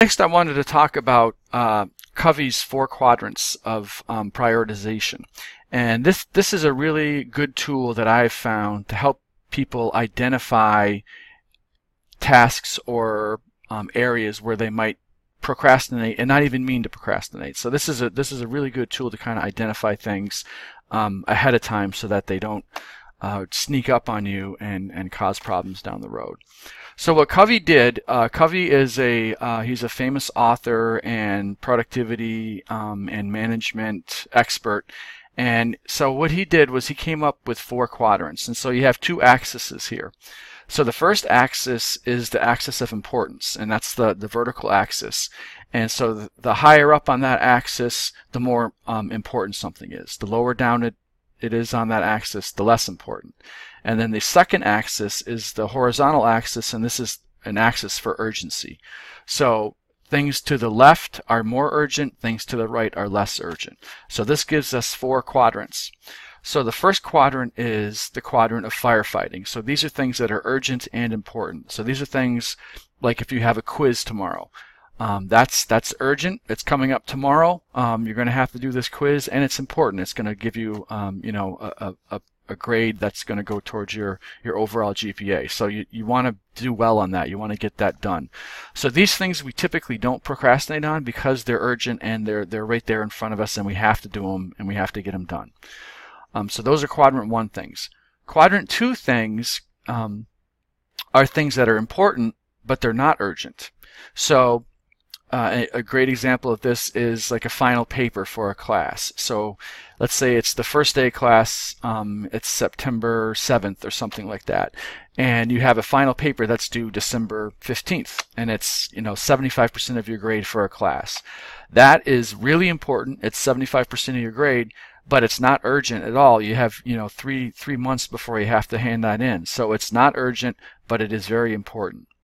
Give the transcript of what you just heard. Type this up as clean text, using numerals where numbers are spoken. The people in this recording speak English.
Next, I wanted to talk about Covey's 4 quadrants of prioritization. And this is a really good tool that I've found to help people identify tasks or areas where they might procrastinate and not even mean to procrastinate. So this is a really good tool to kind of identify things ahead of time so that they don't sneak up on you and cause problems down the road. So what Covey did, Covey is he's a famous author and productivity and management expert. And so what he did was he came up with 4 quadrants. And so you have 2 axes here. So the first axis is the axis of importance, and that's the vertical axis. And so the higher up on that axis, the more important something is. The lower down it is on that axis, the less important. And then the second axis is the horizontal axis, and this is an axis for urgency. So things to the left are more urgent, things to the right are less urgent. So this gives us 4 quadrants. So the first quadrant is the quadrant of firefighting. So these are things that are urgent and important. So these are things like if you have a quiz tomorrow. That's urgent. It's coming up tomorrow. You're going to have to do this quiz, and it's important. It's going to give you, a grade that's going to go towards your overall GPA. So you want to do well on that. You want to get that done. So these things we typically don't procrastinate on because they're urgent and they're right there in front of us, and we have to do them and we have to get them done. So those are quadrant 1 things. Quadrant 2 things are things that are important, but they're not urgent. So a great example of this is like a final paper for a class. So let's say it's the first day of class, it's September 7th or something like that, and you have a final paper that's due December 15th, and it's 75% of your grade for a class. That is really important. It's 75% of your grade, but it's not urgent at all. You have three months before you have to hand that in. So it's not urgent, but it is very important.